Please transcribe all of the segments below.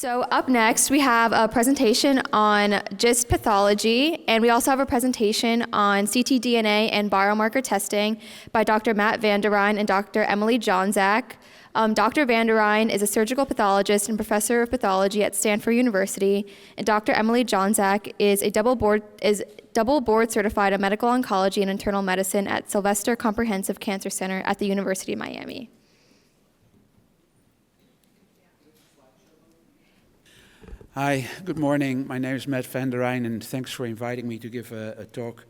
So up next, we have a presentation on GIST pathology, and we also have a presentation on ctDNA and biomarker testing by Dr. Matt van der Rijn and Dr. Emily Jonczak. Dr. van der Rijn is a surgical pathologist and professor of pathology at Stanford University, and Dr. Emily Jonczak is double board certified in medical oncology and internal medicine at Sylvester Comprehensive Cancer Center at the University of Miami. Hi, good morning. My name is Matt van der Rijn, and thanks for inviting me to give a talk.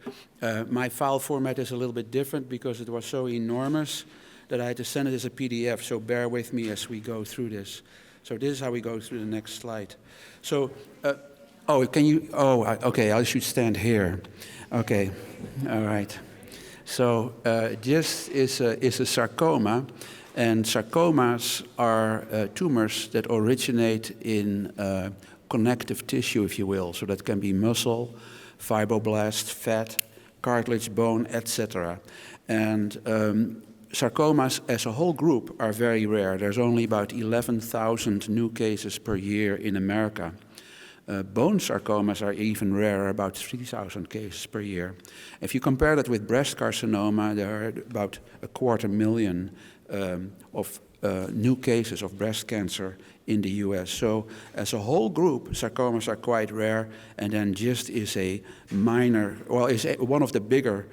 My file format is a little bit different because it was so enormous that I had to send it as a PDF, so bear with me as we go through this. So this is how we go through the next slide. So, okay, I should stand here. Okay, all right. So GIST is a sarcoma, and sarcomas are tumors that originate in connective tissue, if you will. So that can be muscle, fibroblast, fat, cartilage, bone, etc. And sarcomas as a whole group are very rare. There's only about 11,000 new cases per year in America. Bone sarcomas are even rarer, about 3,000 cases per year. If you compare that with breast carcinoma, there are about 250,000 of new cases of breast cancer in the US. So as a whole group, sarcomas are quite rare, and then GIST is a minor, well, is one of the bigger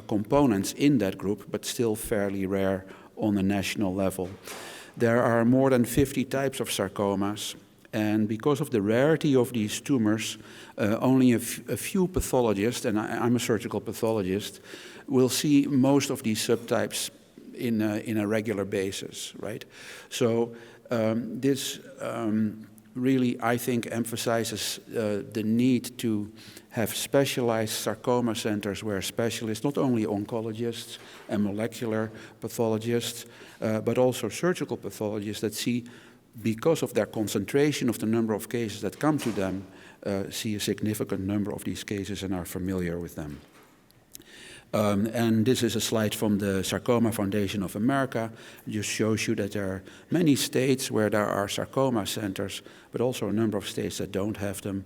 components in that group, but still fairly rare on the national level. There are more than 50 types of sarcomas, and because of the rarity of these tumors, only a few pathologists, and I'm a surgical pathologist, will see most of these subtypes in a regular basis, right? So this really, I think, emphasizes the need to have specialized sarcoma centers where specialists, not only oncologists and molecular pathologists, but also surgical pathologists that see, because of their concentration of the number of cases that come to them, see a significant number of these cases and are familiar with them. And this is a slide from the Sarcoma Foundation of America. It just shows you that there are many states where there are sarcoma centers, but also a number of states that don't have them,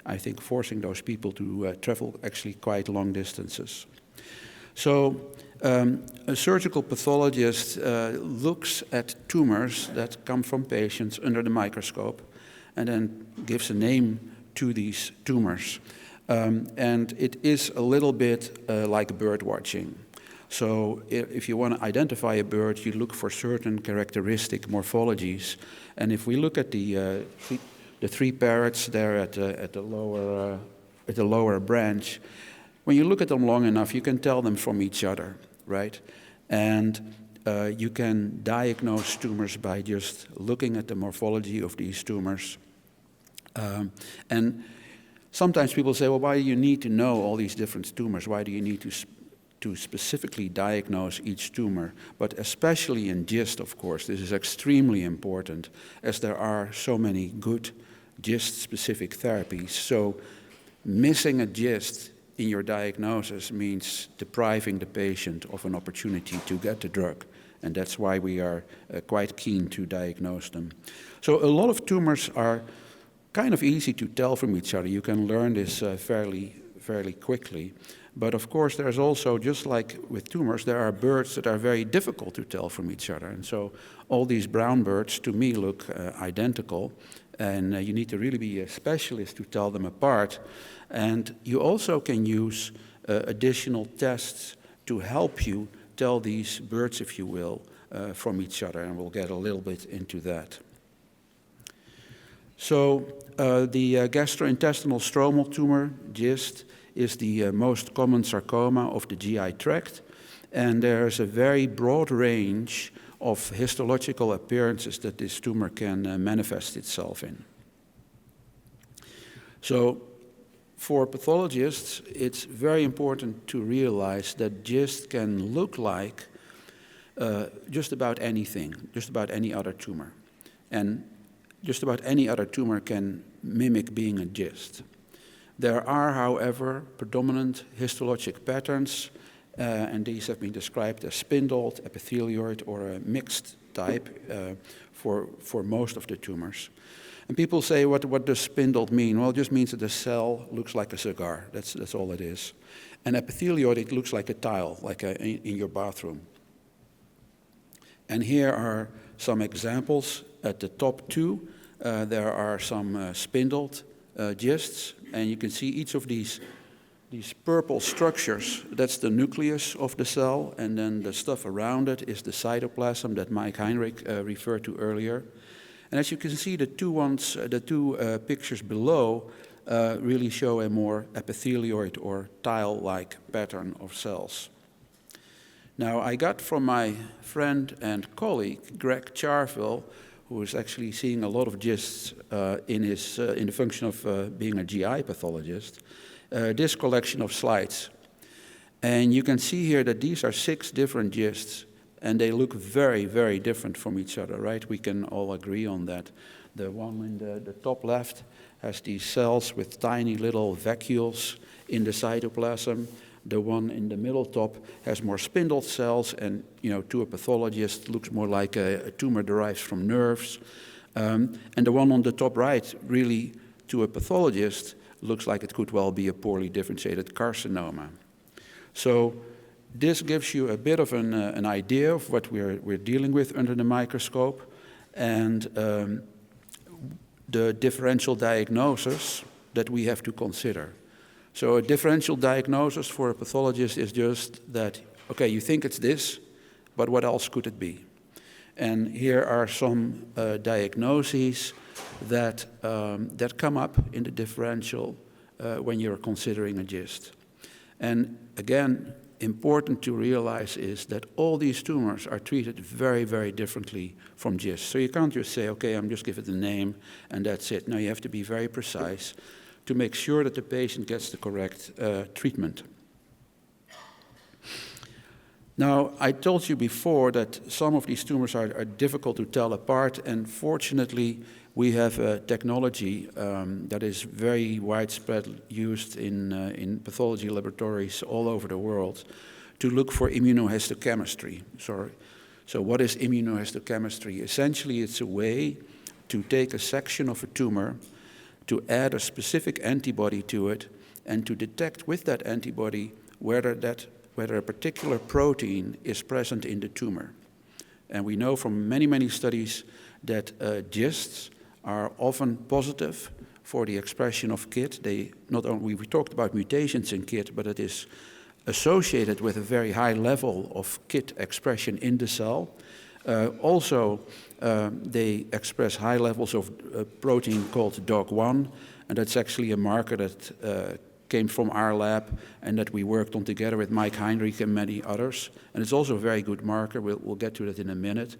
I think forcing those people to travel actually quite long distances. So a surgical pathologist looks at tumors that come from patients under the microscope and then gives a name to these tumors. And it is a little bit like bird watching. So if you want to identify a bird, you look for certain characteristic morphologies. And if we look at the three parrots there at the lower branch, when you look at them long enough, you can tell them from each other, right? And you can diagnose tumors by just looking at the morphology of these tumors. And sometimes people say, well, why do you need to know all these different tumors? Why do you need to specifically diagnose each tumor? But especially in GIST, of course, this is extremely important as there are so many good GIST-specific therapies. So missing a GIST in your diagnosis means depriving the patient of an opportunity to get the drug. And that's why we are quite keen to diagnose them. So a lot of tumors are kind of easy to tell from each other. You can learn this fairly quickly. But of course, there's also, just like with tumors, there are birds that are very difficult to tell from each other. And so all these brown birds, to me, look identical. And you need to really be a specialist to tell them apart. And you also can use additional tests to help you tell these birds, if you will, from each other. And we'll get a little bit into that. So the gastrointestinal stromal tumor, GIST, is the most common sarcoma of the GI tract. And there's a very broad range of histological appearances that this tumor can manifest itself in. So for pathologists, it's very important to realize that GIST can look like just about anything, just about any other tumor. And just about any other tumor can mimic being a GIST. There are, however, predominant histologic patterns and these have been described as spindled, epithelioid, or a mixed type for most of the tumors. And people say, what does spindled mean? Well, it just means that the cell looks like a cigar. That's all it is. And epithelioid, it looks like a tile, like in your bathroom. And here are some examples. At the top two, there are some spindled gists, and you can see each of these purple structures. That's the nucleus of the cell, and then the stuff around it is the cytoplasm that Mike Heinrich referred to earlier. And as you can see, the two pictures below really show a more epithelioid or tile-like pattern of cells. Now, I got from my friend and colleague, Greg Charville, who is actually seeing a lot of gists in the function of being a GI pathologist, this collection of slides. And you can see here that these are 6 different gists, and they look very, very different from each other, right? We can all agree on that. The one in the top left has these cells with tiny little vacuoles in the cytoplasm. The one in the middle top has more spindled cells, and to a pathologist looks more like a tumor derives from nerves. And the one on the top right, really, to a pathologist, looks like it could well be a poorly differentiated carcinoma. So this gives you a bit of an idea of what we're dealing with under the microscope, and the differential diagnosis that we have to consider. So a differential diagnosis for a pathologist is just that, okay, you think it's this, but what else could it be? And here are some diagnoses that come up in the differential when you're considering a GIST. And again, important to realize is that all these tumors are treated very, very differently from GIST. So you can't just say, okay, I'm just give it a name and that's it. No, you have to be very precise to make sure that the patient gets the correct treatment. Now, I told you before that some of these tumors are difficult to tell apart, and fortunately, we have a technology that is very widespread used in pathology laboratories all over the world to look for immunohistochemistry. So what is immunohistochemistry? Essentially, it's a way to take a section of a tumor, to add a specific antibody to it, and to detect with that antibody whether a particular protein is present in the tumor. And we know from many, many studies that GISTs are often positive for the expression of KIT. We talked about mutations in KIT, but it is associated with a very high level of KIT expression in the cell. They express high levels of a protein called DOG1, and that's actually a marker that came from our lab and that we worked on together with Mike Heinrich and many others. And it's also a very good marker. We'll get to that in a minute.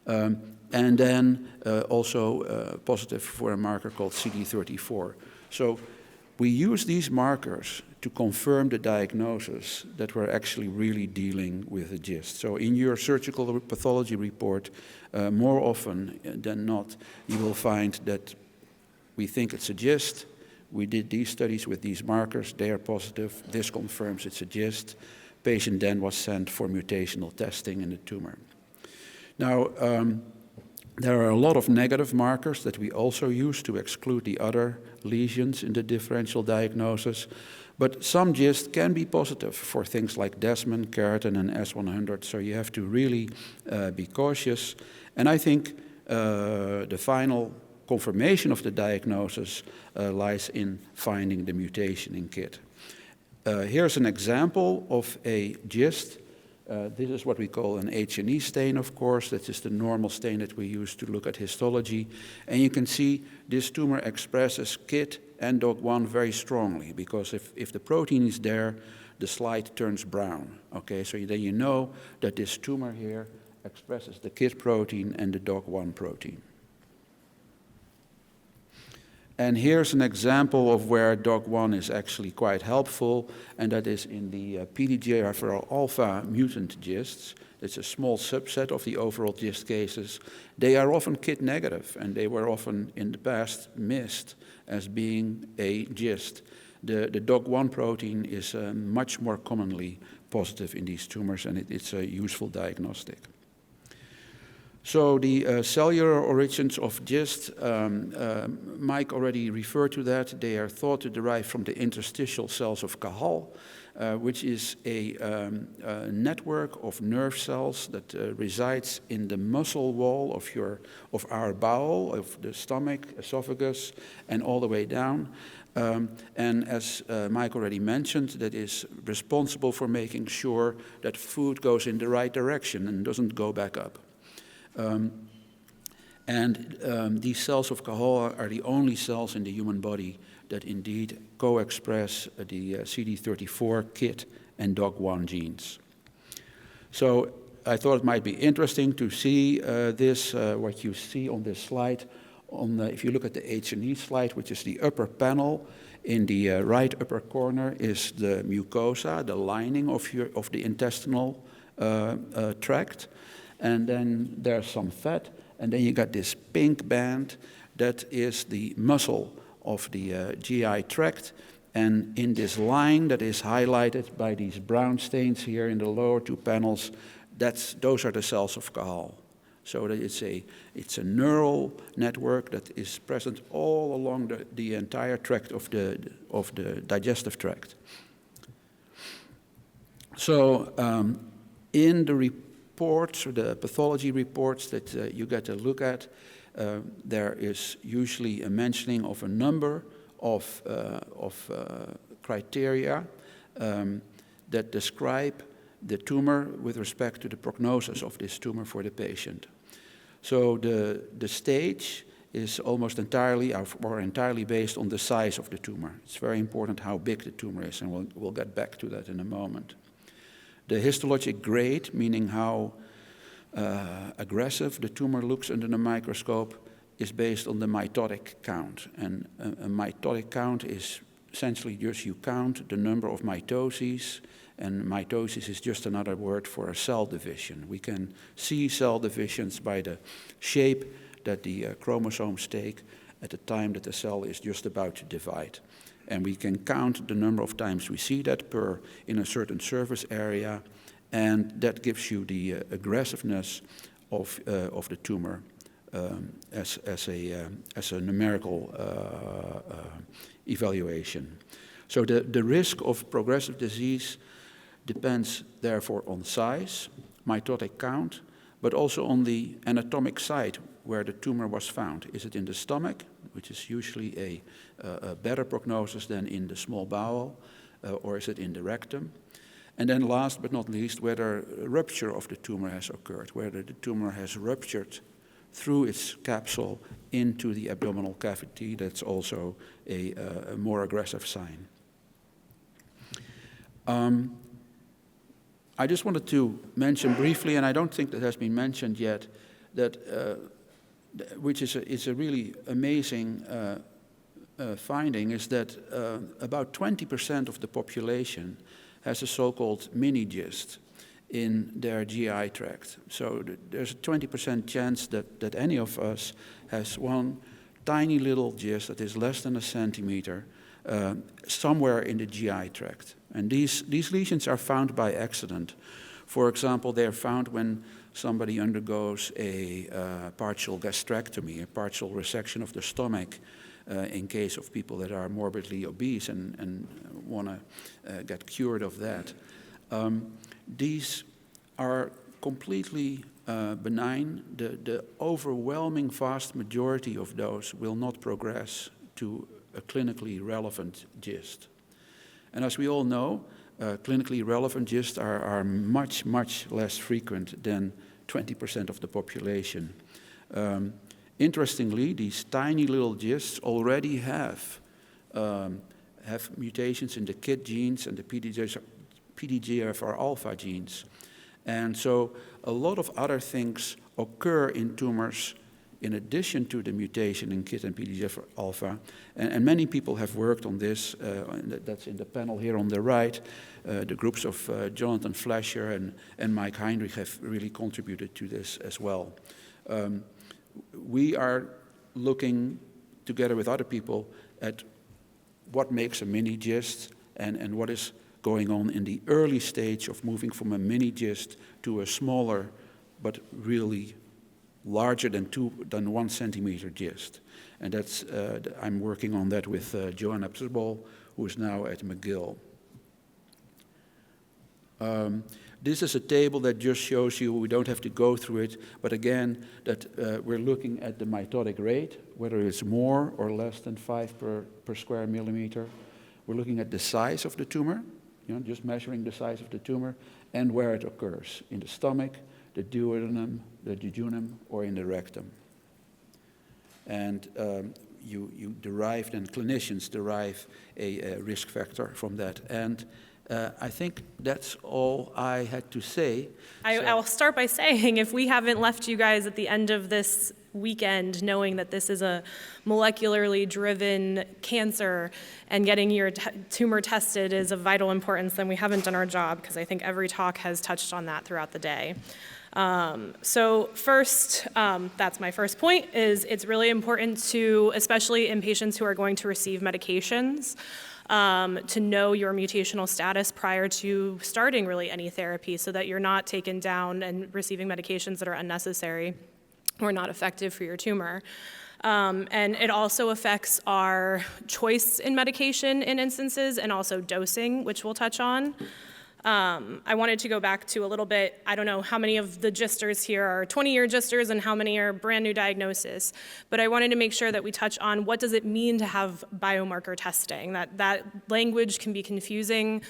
And then also positive for a marker called CD34. So we use these markers to confirm the diagnosis that we're actually really dealing with a GIST. So in your surgical pathology report, more often than not, you will find that we think it's a GIST. We did these studies with these markers. They are positive. This confirms it's a GIST. Patient then was sent for mutational testing in the tumor. Now, there are a lot of negative markers that we also use to exclude the other lesions in the differential diagnosis. But some GIST can be positive for things like Desmond, keratin, and S100. So you have to really be cautious. And I think the final confirmation of the diagnosis lies in finding the mutation in KIT. Here's an example of a GIST. This is what we call an H&E stain, of course. That is the normal stain that we use to look at histology. And you can see this tumor expresses KIT and DOG1 very strongly, because if the protein is there, the slide turns brown. Okay, so then you know that this tumor here expresses the KIT protein and the DOG1 protein. And here's an example of where DOG1 is actually quite helpful, and that is in the PDGFR alpha mutant GISTs. It's a small subset of the overall GIST cases. They are often KIT negative, and they were often in the past missed as being a GIST. The DOG1 protein is much more commonly positive in these tumors, and it's a useful diagnostic. So the cellular origins of GIST, Mike already referred to that. They are thought to derive from the interstitial cells of Cajal, which is a network of nerve cells that resides in the muscle wall of our bowel, of the stomach, esophagus, and all the way down. And as Mike already mentioned, that is responsible for making sure that food goes in the right direction and doesn't go back up. These cells of Cajal are the only cells in the human body that indeed co-express the CD34, KIT, and DOG1 genes. So I thought it might be interesting to see this, what you see on this slide. If you look at the H&E slide, which is the upper panel, in the right upper corner is the mucosa, the lining of the intestinal tract. And then there's some fat, and then you got this pink band that is the muscle of the GI tract. And in this line that is highlighted by these brown stains here in the lower two panels, those are the cells of Cajal. So that it's a neural network that is present all along the entire tract of the digestive tract. So in the reports, or the pathology reports that you get to look at, there is usually a mentioning of a number of criteria that describe the tumor with respect to the prognosis of this tumor for the patient. So the stage is almost entirely or entirely based on the size of the tumor. It's very important how big the tumor is, and we'll get back to that in a moment. The histologic grade, meaning how aggressive the tumor looks under the microscope, is based on the mitotic count. And a mitotic count is essentially just you count the number of mitoses, and mitosis is just another word for a cell division. We can see cell divisions by the shape that the chromosomes take at the time that the cell is just about to divide. And we can count the number of times we see that in a certain surface area, and that gives you the aggressiveness of the tumor as a numerical evaluation. So the risk of progressive disease depends therefore on size, mitotic count, but also on the anatomic site where the tumor was found. Is it in the stomach, which is usually a better prognosis than in the small bowel, or is it in the rectum? And then last but not least, whether a rupture of the tumor has occurred, whether the tumor has ruptured through its capsule into the abdominal cavity. That's also a more aggressive sign. I just wanted to mention briefly, and I don't think that has been mentioned yet, that which is a really amazing finding, is that about 20% of the population has a so-called mini-GIST in their GI tract. So there's a 20% chance that any of us has one tiny little GIST that is less than a centimeter somewhere in the GI tract. And these lesions are found by accident. For example, they are found when somebody undergoes a partial gastrectomy, a partial resection of the stomach, in case of people that are morbidly obese and want to get cured of that. These are completely benign. The overwhelming vast majority of those will not progress to a clinically relevant GIST. And as we all know, clinically relevant GIST are much, much less frequent than 20% of the population. Interestingly, these tiny little GISTs already have mutations in the KIT genes and the PDGFR alpha genes. And so a lot of other things occur in tumors in addition to the mutation in KIT and PDGFR alpha. And many people have worked on this. That's in the panel here on the right. The groups of Jonathan Fleischer and Mike Heinrich have really contributed to this as well. We are looking together with other people at what makes a mini-GIST and what is going on in the early stage of moving from a mini GIST to a smaller but really larger than 1 centimeter GIST. And that's, I'm working on that with Joanna Pserbol, who is now at McGill. This is a table that just shows you, we don't have to go through it, but again, that we're looking at the mitotic rate, whether it's more or less than 5 per square millimeter. We're looking at the size of the tumor, just measuring the size of the tumor, and where it occurs, in the stomach, the duodenum, the jejunum, or in the rectum. And you derive, and clinicians derive a risk factor from that. And I think that's all I had to say. I'll start by saying, if we haven't left you guys at the end of this weekend knowing that this is a molecularly driven cancer and getting your tumor tested is of vital importance, then we haven't done our job, because I think every talk has touched on that throughout the day. So first, that's my first point, is it's really important to, especially in patients who are going to receive medications, to know your mutational status prior to starting really any therapy, so that you're not taken down and receiving medications that are unnecessary or not effective for your tumor. And it also affects our choice in medication in instances, and also dosing, which we'll touch on. I wanted to go back to a little bit, I don't know how many of the gisters here are 20-year gisters and how many are brand new diagnosis, but I wanted to make sure that we touch on what does it mean to have biomarker testing. That language can be confusing.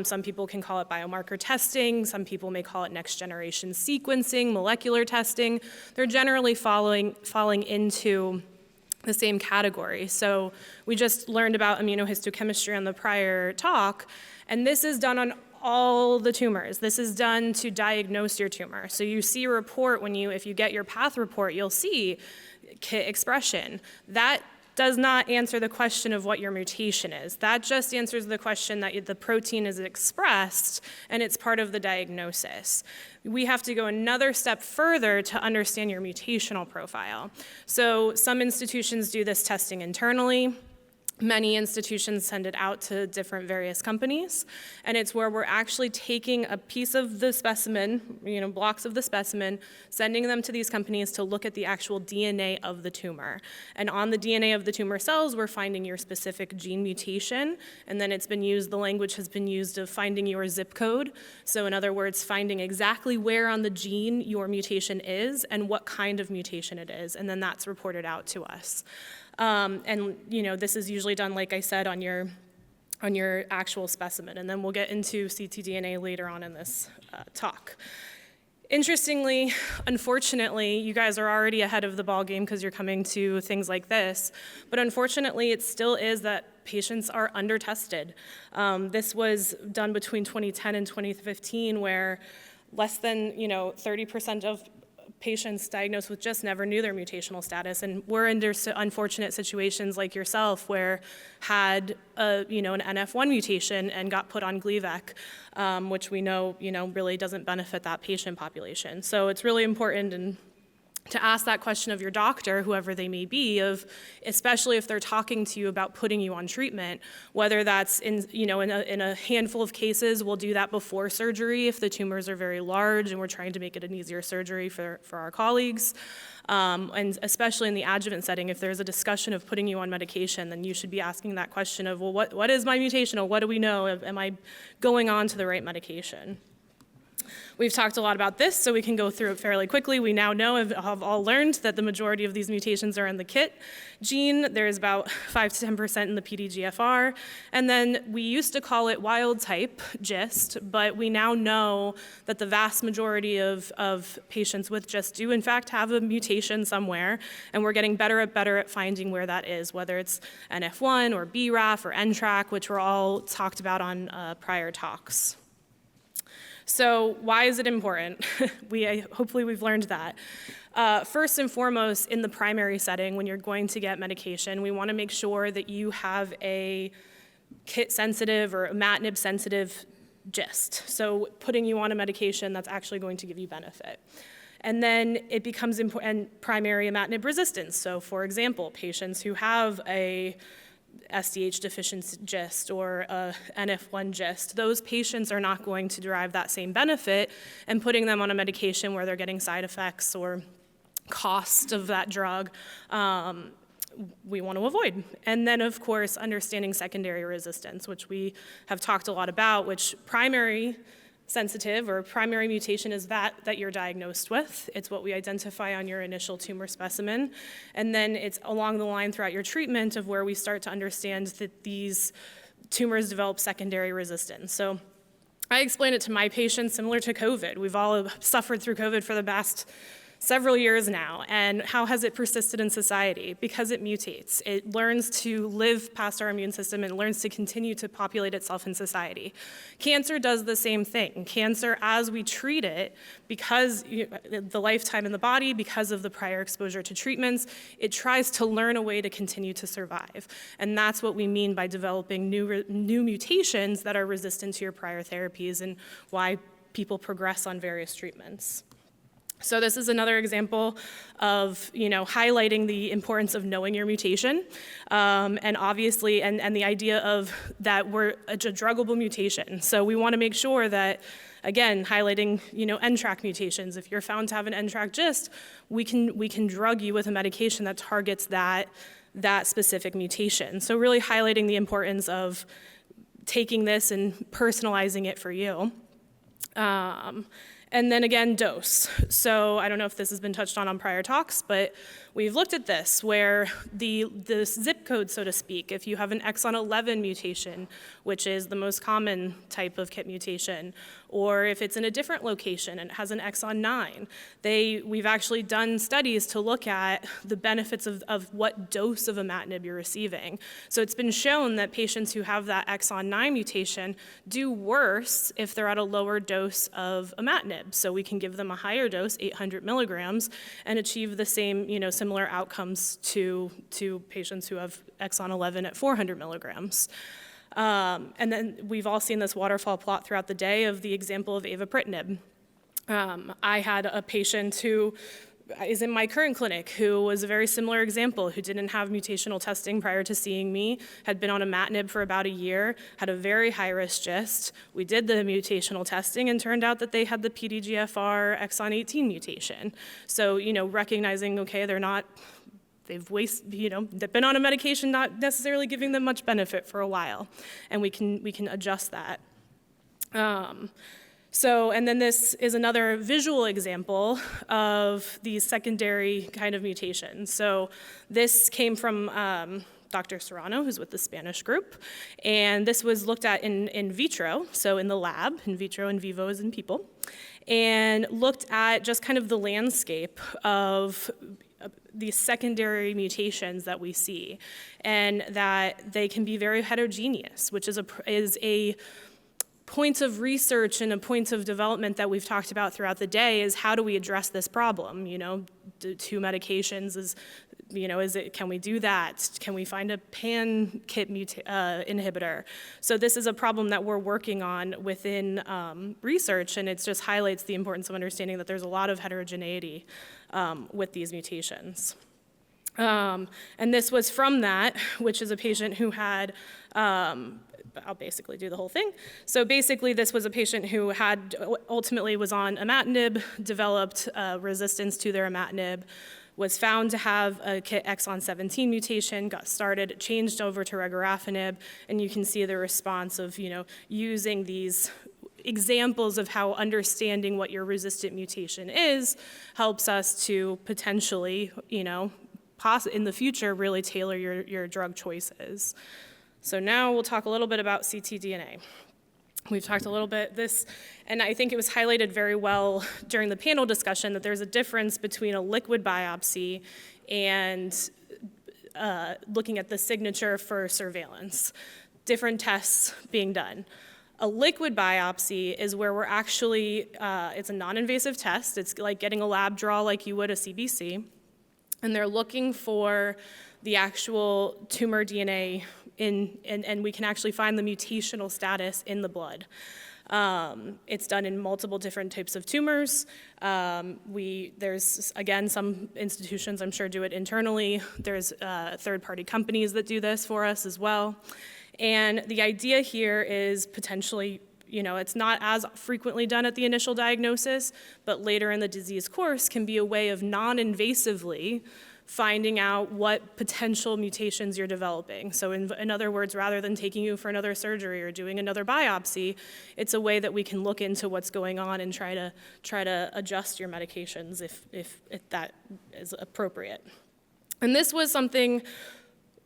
Some people can call it biomarker testing, some people may call it next generation sequencing, molecular testing. They're generally falling into the same category. So we just learned about immunohistochemistry on the prior talk, and this is done on all the tumors. This is done to diagnose your tumor. So you see a report if you get your path report, you'll see KIT expression. That does not answer the question of what your mutation is. That just answers the question that the protein is expressed and it's part of the diagnosis. We have to go another step further to understand your mutational profile. So some institutions do this testing internally. Many institutions send it out to different various companies, and it's where we're actually taking a piece of the specimen, blocks of the specimen, sending them to these companies to look at the actual DNA of the tumor. And on the DNA of the tumor cells, we're finding your specific gene mutation, and then the language has been used of finding your zip code. So in other words, finding exactly where on the gene your mutation is and what kind of mutation it is, and then that's reported out to us. This is usually done, like I said, on your actual specimen, and then we'll get into ctDNA later on in this talk. Interestingly, unfortunately, you guys are already ahead of the ball game because you're coming to things like this, but unfortunately, it still is that patients are under-tested. This was done between 2010 and 2015, where less than 30% of patients diagnosed with GIST never knew their mutational status, and we're in unfortunate situations like yourself where had an NF1 mutation and got put on Gleevec, which we know really doesn't benefit that patient population. So it's really important to ask that question of your doctor, whoever they may be, especially if they're talking to you about putting you on treatment, whether that's in a handful of cases, we'll do that before surgery if the tumors are very large and we're trying to make it an easier surgery for our colleagues. And especially in the adjuvant setting, if there's a discussion of putting you on medication, then you should be asking that question of, well, what is my mutational? What do we know? Am I going on to the right medication? We've talked a lot about this, so we can go through it fairly quickly. We now know, have all learned, that the majority of these mutations are in the KIT gene. There's about 5 to 10% in the PDGFR. And then we used to call it wild type GIST, but we now know that the vast majority of patients with GIST do in fact have a mutation somewhere, and we're getting better at finding where that is, whether it's NF1 or BRAF or NTRK, which were all talked about on prior talks. So why is it important? Hopefully we've learned that. First and foremost, in the primary setting, when you're going to get medication, we want to make sure that you have a KIT-sensitive or imatinib-sensitive GIST. So putting you on a medication that's actually going to give you benefit. And then it becomes important, primary imatinib resistance. So for example, patients who have a sdh-deficient GIST or a NF1 GIST. Those patients are not going to derive that same benefit, and putting them on a medication where they're getting side effects or cost of that drug, we want to avoid. And then, of course, understanding secondary resistance, which we have talked a lot about, which primary sensitive or primary mutation is that you're diagnosed with. It's what we identify on your initial tumor specimen. And then it's along the line throughout your treatment of where we start to understand that these tumors develop secondary resistance. So I explain it to my patients similar to COVID. We've all suffered through COVID for the past several years now, and how has it persisted in society? Because it mutates. It learns to live past our immune system and learns to continue to populate itself in society. Cancer does the same thing. Cancer, as we treat it, because the lifetime in the body, because of the prior exposure to treatments, it tries to learn a way to continue to survive. And that's what we mean by developing new mutations that are resistant to your prior therapies and why people progress on various treatments. So this is another example of, highlighting the importance of knowing your mutation, and obviously, and the idea of that we're a druggable mutation. So we want to make sure that, again, highlighting, NTRK mutations. If you're found to have an NTRK GIST, we can drug you with a medication that targets that specific mutation. So really highlighting the importance of taking this and personalizing it for you. And then again, dose. So I don't know if this has been touched on prior talks, but we've looked at this where the zip code, so to speak, if you have an exon 11 mutation, which is the most common type of KIT mutation, or if it's in a different location and it has an exon 9, we've actually done studies to look at the benefits of what dose of imatinib you're receiving. So it's been shown that patients who have that exon 9 mutation do worse if they're at a lower dose of imatinib. So we can give them a higher dose, 800 milligrams, and achieve the same, similar outcomes to patients who have exon 11 at 400 milligrams. And then we've all seen this waterfall plot throughout the day of the example of avapritinib. I had a patient who is in my current clinic who was a very similar example, who didn't have mutational testing prior to seeing me, had been on imatinib for about a year, had a very high-risk GIST. We did the mutational testing and turned out that they had the PDGFR exon 18 mutation. So, recognizing, okay, they've been on a medication not necessarily giving them much benefit for a while, and we can adjust that. And then this is another visual example of these secondary kind of mutations. So this came from Dr. Serrano, who's with the Spanish group, and this was looked at in vitro, so in the lab, in vitro, in vivo as in people, and looked at just kind of the landscape of these secondary mutations that we see, and that they can be very heterogeneous, which is a point of research and a point of development that we've talked about throughout the day is how do we address this problem? Two medications can we do that? Can we find a pan-KIT inhibitor? So this is a problem that we're working on within research, and it just highlights the importance of understanding that there's a lot of heterogeneity with these mutations. And this was from that, which is a patient who had I'll basically do the whole thing. So basically, this was a patient who ultimately was on imatinib, developed resistance to their imatinib, was found to have a KIT exon 17 mutation, got started, changed over to regorafenib, and you can see the response of using these examples of how understanding what your resistant mutation is helps us to potentially, in the future, really tailor your drug choices. So now we'll talk a little bit about ctDNA. We've talked a little bit and I think it was highlighted very well during the panel discussion that there's a difference between a liquid biopsy and looking at the signature for surveillance. Different tests being done. A liquid biopsy is where we're actually, it's a non-invasive test. It's like getting a lab draw like you would a CBC, and they're looking for the actual tumor DNA and we can actually find the mutational status in the blood. It's done in multiple different types of tumors. There's, again, some institutions I'm sure do it internally. There's third-party companies that do this for us as well. And the idea here is potentially, it's not as frequently done at the initial diagnosis, but later in the disease course can be a way of non-invasively finding out what potential mutations you're developing. So in other words, rather than taking you for another surgery or doing another biopsy, it's a way that we can look into what's going on and try to adjust your medications if that is appropriate. And this was something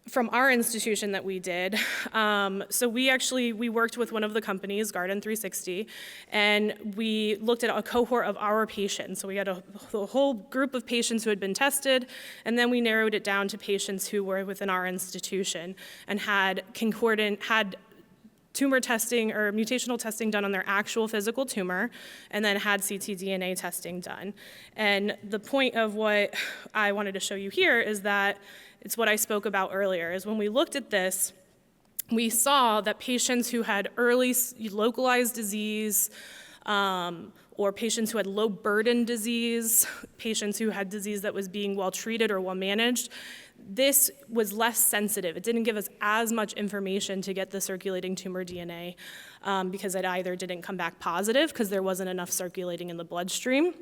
from our institution that we did. So we worked with one of the companies, Garden 360, and we looked at a cohort of our patients. So we had a whole group of patients who had been tested, and then we narrowed it down to patients who were within our institution and had tumor testing or mutational testing done on their actual physical tumor, and then had ctDNA testing done. And the point of what I wanted to show you here is that it's what I spoke about earlier, is when we looked at this, we saw that patients who had early localized disease, or patients who had low burden disease, patients who had disease that was being well treated or well managed, this was less sensitive. It didn't give us as much information to get the circulating tumor DNA because it either didn't come back positive because there wasn't enough circulating in the bloodstream,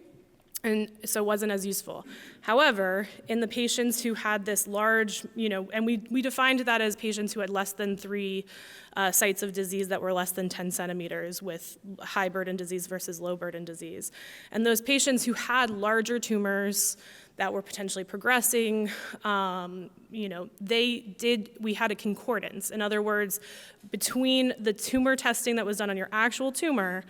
and so it wasn't as useful. However, in the patients who had this large, and we defined that as patients who had less than 3 sites of disease that were less than 10 centimeters with high burden disease versus low burden disease. And those patients who had larger tumors that were potentially progressing, we had a concordance. In other words, between the tumor testing that was done on your actual tumor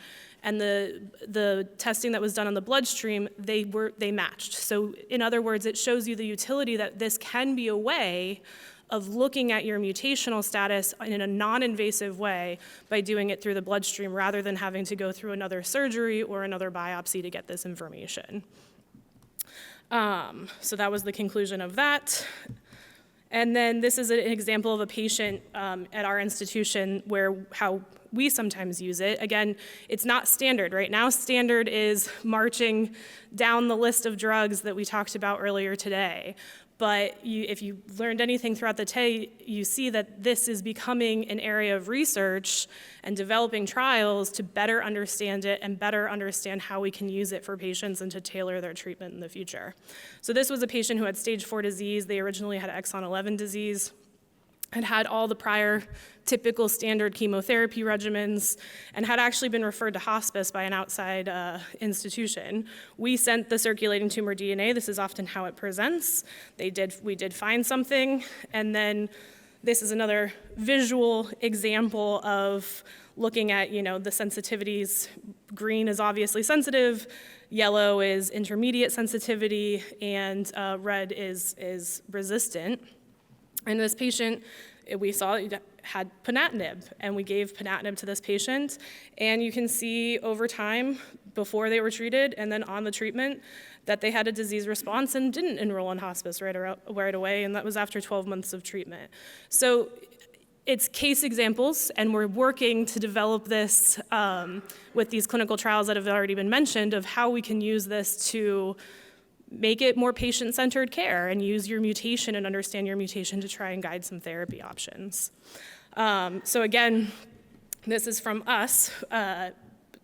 and the testing that was done on the bloodstream, they matched. So in other words, it shows you the utility that this can be a way of looking at your mutational status in a non-invasive way by doing it through the bloodstream rather than having to go through another surgery or another biopsy to get this information. So that was the conclusion of that. And then this is an example of a patient at our institution how we sometimes use it. Again, it's not standard. Right now, standard is marching down the list of drugs that we talked about earlier today. But if you learned anything throughout the day, you see that this is becoming an area of research and developing trials to better understand it and better understand how we can use it for patients and to tailor their treatment in the future. So this was a patient who had stage 4 disease. They originally had exon 11 disease, had all the prior typical standard chemotherapy regimens, and had actually been referred to hospice by an outside institution. We sent the circulating tumor DNA. This is often how it presents. We did find something, and then this is another visual example of looking at, the sensitivities. Green is obviously sensitive, yellow is intermediate sensitivity, and red is resistant. And this patient, we saw had ponatinib, and we gave ponatinib to this patient, and you can see over time, before they were treated and then on the treatment, that they had a disease response and didn't enroll in hospice right away, and that was after 12 months of treatment. So it's case examples, and we're working to develop this with these clinical trials that have already been mentioned of how we can use this to make it more patient-centered care and use your mutation and understand your mutation to try and guide some therapy options. So again, this is from us.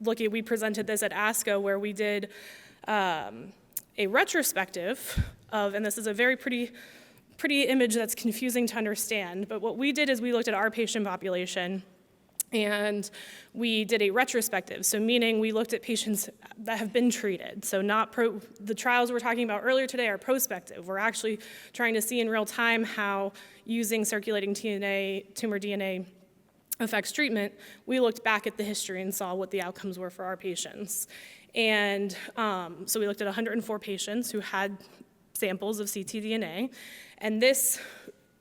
We presented this at ASCO where we did a retrospective of, and this is a very pretty image that's confusing to understand, but what we did is we looked at our patient population and we did a retrospective, so meaning we looked at patients that have been treated. So the trials we're talking about earlier today are prospective. We're actually trying to see in real time how using circulating tumor DNA affects treatment. We looked back at the history and saw what the outcomes were for our patients. And so we looked at 104 patients who had samples of ctDNA, and this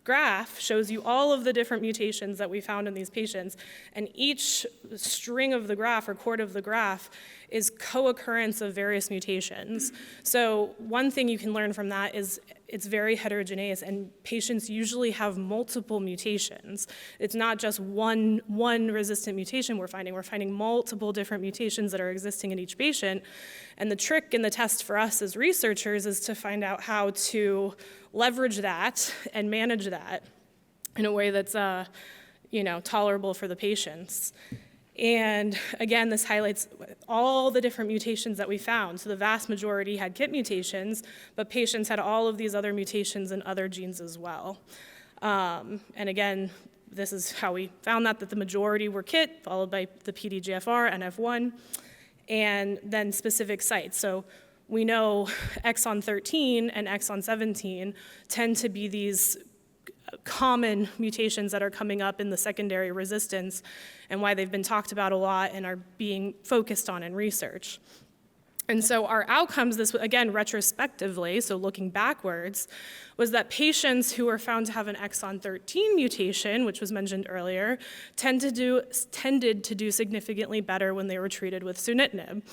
graph shows you all of the different mutations that we found in these patients, and each string of the graph or chord of the graph is co-occurrence of various mutations. So one thing you can learn from that is it's very heterogeneous, and patients usually have multiple mutations. It's not just one resistant mutation we're finding multiple different mutations that are existing in each patient. And the trick in the test for us as researchers is to find out how to leverage that and manage that in a way that's tolerable for the patients. And again, this highlights all the different mutations that we found. So the vast majority had KIT mutations, but patients had all of these other mutations in other genes as well. And again, this is how we found that the majority were KIT, followed by the PDGFR, NF1, and then specific sites. So we know exon 13 and exon 17 tend to be these common mutations that are coming up in the secondary resistance, and why they've been talked about a lot and are being focused on in research. And so our outcomes, this again retrospectively, so looking backwards, was that patients who were found to have an exon 13 mutation, which was mentioned earlier, tended to do significantly better when they were treated with sunitinib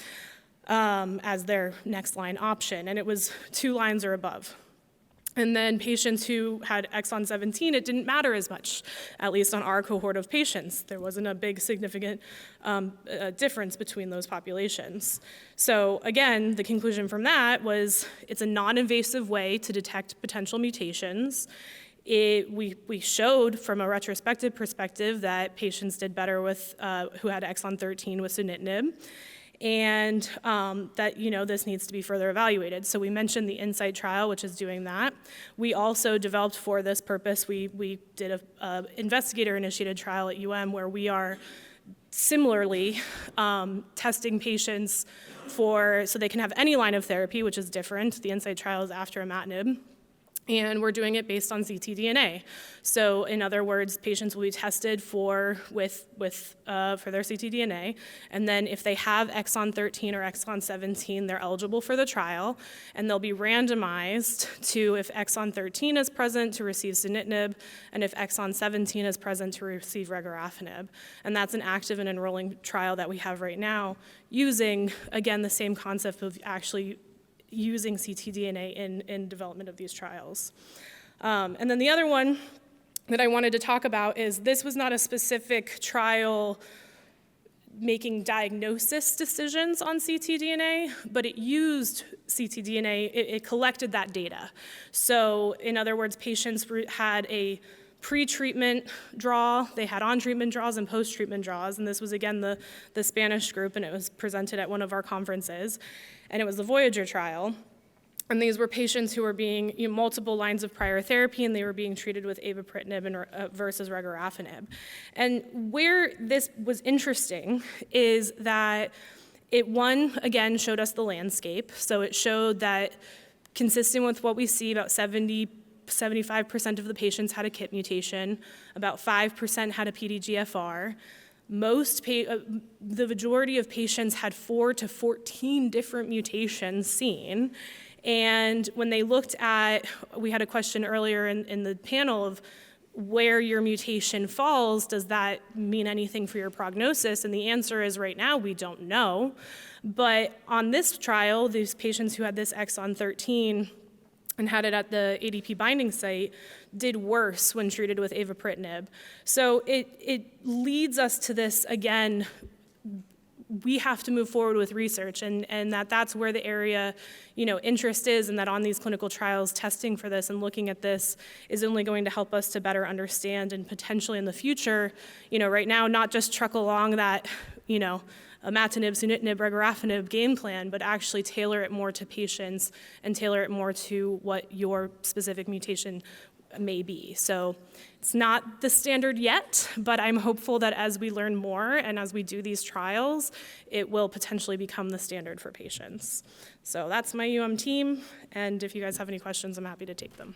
as their next line option, and it was 2 lines or above. And then patients who had exon 17, it didn't matter as much, at least on our cohort of patients. There wasn't a big significant difference between those populations. So again, the conclusion from that was it's a non-invasive way to detect potential mutations. We showed from a retrospective perspective that patients did better with who had exon 13 with sunitinib, and that this needs to be further evaluated. So we mentioned the INSIGHT trial, which is doing that. We also developed for this purpose, we did an investigator-initiated trial at UM where we are similarly testing patients so they can have any line of therapy, which is different. The INSIGHT trial is after imatinib. And we're doing it based on ctDNA. So in other words, patients will be tested for their ctDNA, and then if they have exon 13 or exon 17, they're eligible for the trial, and they'll be randomized to, if exon 13 is present, to receive sunitinib, and if exon 17 is present, to receive regorafenib. And that's an active and enrolling trial that we have right now, using, again, the same concept of actually using ctDNA in development of these trials. And then the other one that I wanted to talk about is this was not a specific trial making diagnosis decisions on ctDNA, but it used ctDNA, it collected that data. So in other words, patients had a pre-treatment draw, they had on-treatment draws and post-treatment draws, and this was again the Spanish group, and it was presented at one of our conferences, and it was the Voyager trial. And these were patients who were being multiple lines of prior therapy, and they were being treated with avapritinib versus regorafenib. And where this was interesting is that it, again, showed us the landscape. So it showed that, consistent with what we see, about 75% of the patients had a KIT mutation, about 5% had a PDGFR. The majority of patients had 4 to 14 different mutations seen. And when they looked at, we had a question earlier in the panel of where your mutation falls, does that mean anything for your prognosis? And the answer is right now, we don't know. But on this trial, these patients who had this exon 13 and had it at the ADP binding site did worse when treated with avapritinib. So it leads us to this, again, we have to move forward with research, and that's where the area, interest is, and that on these clinical trials, testing for this and looking at this is only going to help us to better understand, and potentially in the future, right now, not just truck along that, imatinib, sunitinib, regorafenib game plan, but actually tailor it more to patients and tailor it more to what your specific mutation may be. So it's not the standard yet, but I'm hopeful that as we learn more and as we do these trials, it will potentially become the standard for patients. So that's my team, and if you guys have any questions, I'm happy to take them.